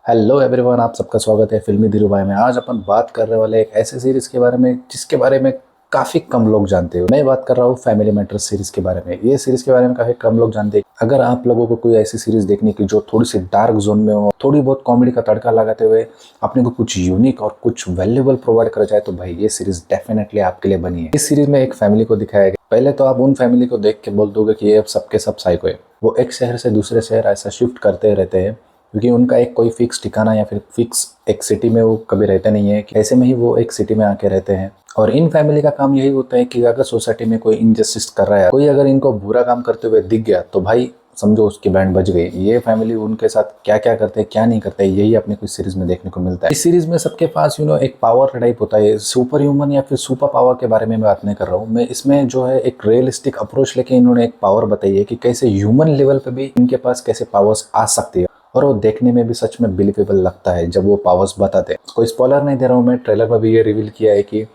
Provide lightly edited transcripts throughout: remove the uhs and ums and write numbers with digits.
Hello everyone, आप सबका स्वागत है फिल्मी धीरूभाई में। आज अपन बात करने वाले एक ऐसे सीरीज के बारे में जिसके बारे में काफी कम लोग जानते हो। मैं बात कर रहा हूँ फैमिली मैटर्स सीरीज के बारे में। ये सीरीज के बारे में काफी कम लोग जानते हैं। अगर आप लोगों को कोई ऐसी सीरीज देखनी की जो थोड़ी सी डार्क जोन में हो, थोड़ी बहुत कॉमेडी का तड़का लगाते हुए अपने को कुछ यूनिक और कुछ वैल्यूएबल प्रोवाइड कर जाए, तो भाई ये सीरीज डेफिनेटली आपके लिए बनी है। इस सीरीज में एक फैमिली को दिखाया गया। पहले तो आप उन फैमिली को देख के बोल दोगे कि ये सबके सब साइको है। वो एक शहर से दूसरे शहर ऐसा शिफ्ट करते रहते हैं क्योंकि उनका एक कोई फिक्स ठिकाना या फिर फिक्स एक सिटी में वो कभी रहते नहीं है। ऐसे में ही वो एक सिटी में आके रहते हैं और इन फैमिली का काम यही होता है कि अगर सोसाइटी में कोई इनजस्टिस कर रहा है, कोई अगर इनको बुरा काम करते हुए दिख गया, तो भाई समझो उसकी बैंड बज गई। ये फैमिली उनके साथ क्या क्या करते हैं, क्या नहीं करते, यही अपने को इस सीरीज में देखने को मिलता है। इस सीरीज में सबके पास एक पावर टाइप होता है। सुपर ह्यूमन या फिर सुपर पावर के बारे में मैं बात नहीं कर रहा हूँ। मैं इसमें जो है एक रियलिस्टिक अप्रोच लेके इन्होंने एक पावर बताई है कि कैसे ह्यूमन लेवल पे भी इनके पास कैसे पावर्स आ सकती है, और वो देखने में भी सच में बिलीवेबल लगता है जब वो पावर्स बताते हैं। कोई स्पॉइलर नहीं दे रहा हूँ मैं, ट्रेलर में भी ये रिवील किया है कि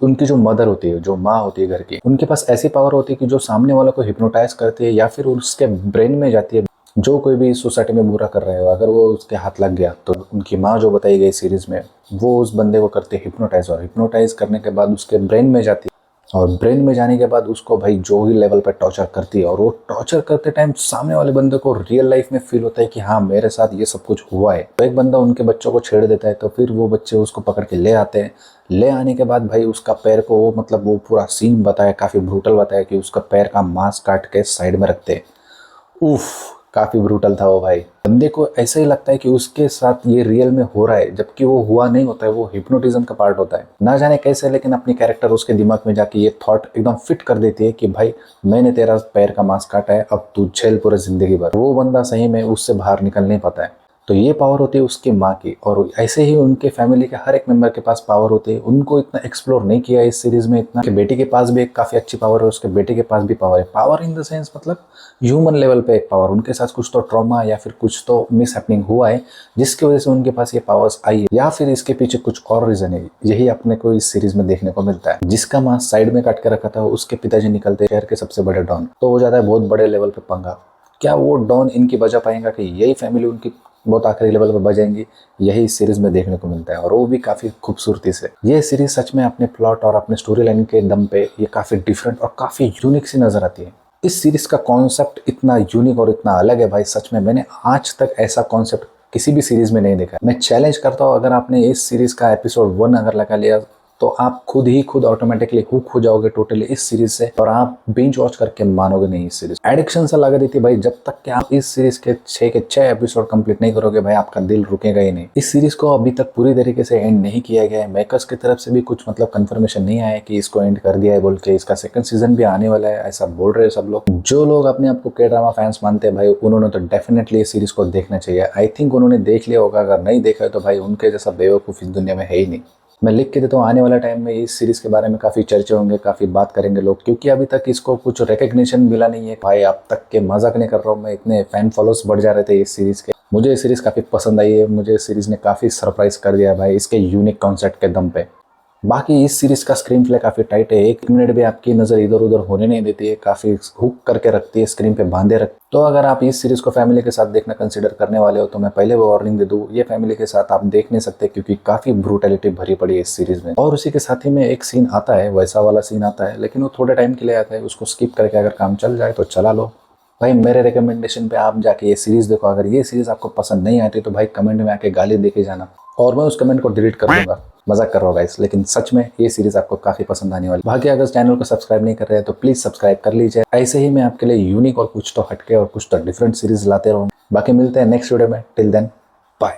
उनकी जो मदर होती है, जो माँ होती है घर की, उनके पास ऐसी पावर होती है कि जो सामने वालों को हिप्नोटाइज करती है या फिर उसके ब्रेन में जाती है। जो कोई भी सोसाइटी में बुरा कर रहे हो, अगर वो उसके हाथ लग गया तो उनकी माँ जो बताई गई सीरीज में, वो उस बंदे को करते हिप्नोटाइज, और हिप्नोटाइज करने के बाद उसके ब्रेन में जाती है, और ब्रेन में जाने के बाद उसको भाई जो ही लेवल पे टॉर्चर करती है। और वो टॉर्चर करते टाइम सामने वाले बंदे को रियल लाइफ में फील होता है कि हाँ, मेरे साथ ये सब कुछ हुआ है। तो एक बंदा उनके बच्चों को छेड़ देता है, तो फिर वो बच्चे उसको पकड़ के ले आते हैं। ले आने के बाद भाई उसका पैर को वो पूरा सीन बताया, काफी ब्रूटल बताया कि उसका पैर का मांस काट के साइड में रखते हैं। उफ, काफी ब्रूटल था वो भाई। बंदे को ऐसा ही लगता है कि उसके साथ ये रियल में हो रहा है, जबकि वो हुआ नहीं होता है। वो हिप्नोटिज्म का पार्ट होता है, ना जाने कैसे, लेकिन अपनी कैरेक्टर उसके दिमाग में जाके ये थॉट एकदम फिट कर देती है कि भाई मैंने तेरा पैर का मांस काटा है, अब तू झेल पूरे जिंदगी भर। वो बंदा सही में उससे बाहर निकल नहीं पाता है। तो ये पावर होती है उसकी माँ की, और ऐसे ही उनके फैमिली के हर एक मेंबर के पास पावर होती है। उनको इतना एक्सप्लोर नहीं किया इस सीरीज में इतना कि बेटी के पास भी एक काफी अच्छी पावर है, उसके बेटे के पास भी पावर है। पावर इन द सेंस मतलब ह्यूमन लेवल पे एक पावर। उनके साथ कुछ तो ट्रॉमा या फिर कुछ तो मिस हैपनिंग हुआ है जिसकी वजह से उनके पास ये पावर्स आई है, या फिर इसके पीछे कुछ और रीजन है। यही अपने को इस सीरीज में देखने को मिलता है। जिसका मांस साइड में काट के रखा था, उसके पिताजी निकलते शहर के सबसे बड़े डॉन, तो हो जाता है बहुत बड़े लेवल पे पंगा। क्या वो डॉन इनकी बचा पाएगा कि यही फैमिली उनकी बहुत आखिरी लेवल पर बजाएंगी? यही इस सीरीज में देखने को मिलता है, और वो भी काफी खूबसूरती से। ये सीरीज सच में अपने प्लॉट और अपने स्टोरी लाइन के दम पे ये काफी डिफरेंट और काफी यूनिक सी नजर आती है। इस सीरीज का कॉन्सेप्ट इतना यूनिक और इतना अलग है भाई, सच में मैंने आज तक ऐसा कॉन्सेप्ट किसी भी सीरीज में नहीं देखा। मैं चैलेंज करता हूँ, अगर आपने इस सीरीज का एपिसोड 1 अगर लगा लिया, तो आप खुद ऑटोमेटिकली हुक हो जाओगे टोटली इस सीरीज से, और आप बिंज वॉच करके मानोगे नहीं। इस सीरीज एडिक्शन से लगा देती है भाई। जब तक कि आप इस सीरीज के 6 एपिसोड कंप्लीट नहीं करोगे भाई, आपका दिल रुकेगा ही नहीं। इस सीरीज को अभी तक पूरी तरीके से एंड नहीं किया गया है। मेकर्स की तरफ से भी कुछ कंफर्मेशन नहीं आया है कि इसको एंड कर दिया है बोल के। इसका सेकंड सीजन भी आने वाला है ऐसा बोल रहे हैं सब लोग। जो लोग अपने आप को के ड्रामा फैंस मानते हैं भाई, उन्होंने तो डेफिनेटली इस सीरीज को देखना चाहिए। आई थिंक उन्होंने देख लिया होगा, अगर नहीं देखा है तो भाई उनके जैसा बेवकूफ इस दुनिया में है ही नहीं। मैं लिख के देता हूँ, आने वाला टाइम में इस सीरीज के बारे में काफी चर्चे होंगे, काफी बात करेंगे लोग, क्योंकि अभी तक इसको कुछ रिकग्निशन मिला नहीं है भाई। अब तक के मजाक नहीं कर रहा हूँ मैं, इतने फैन फॉलोअर्स बढ़ जा रहे थे इस सीरीज के। मुझे ये सीरीज काफी पसंद आई है। मुझे इस सीरीज ने काफी सरप्राइज कर दिया भाई इसके यूनिक कॉन्सेप्ट के दम पे। बाकी इस सीरीज का स्क्रीन प्ले काफी टाइट है। 1 मिनट भी आपकी नजर इधर उधर होने नहीं देती है, काफी हुक करके रखती है, स्क्रीन पे बांधे रख। तो अगर आप इस सीरीज को फैमिली के साथ देखना कंसीडर करने वाले हो, तो मैं पहले वो वार्निंग दे दूं, ये फैमिली के साथ आप देख नहीं सकते, क्योंकि काफी ब्रूटैलिटी भरी पड़ी है इस सीरीज में। और उसी के साथ ही में एक सीन आता है, वैसा वाला सीन आता है, लेकिन वो थोड़े टाइम के लिए आता है। उसको स्किप करके अगर काम चल जाए तो चला लो भाई। मेरे रिकमेंडेशन पे आप जाके ये सीरीज देखो। अगर ये सीरीज आपको पसंद नहीं आती तो भाई कमेंट में आके गाली देके जाना, और मैं उस कमेंट को डिलीट कर दूंगा। मजाक कर रहा हूँ गाइस, लेकिन सच में ये सीरीज आपको काफी पसंद आने वाली। बाकी अगर चैनल को सब्सक्राइब नहीं कर रहे हैं तो प्लीज सब्सक्राइब कर लीजिए। ऐसे ही मैं आपके लिए यूनिक और कुछ तो हटके और कुछ तो डिफरेंट सीरीज लाते रहूँ। बाकी मिलते हैं नेक्स्ट वीडियो में। Till then bye.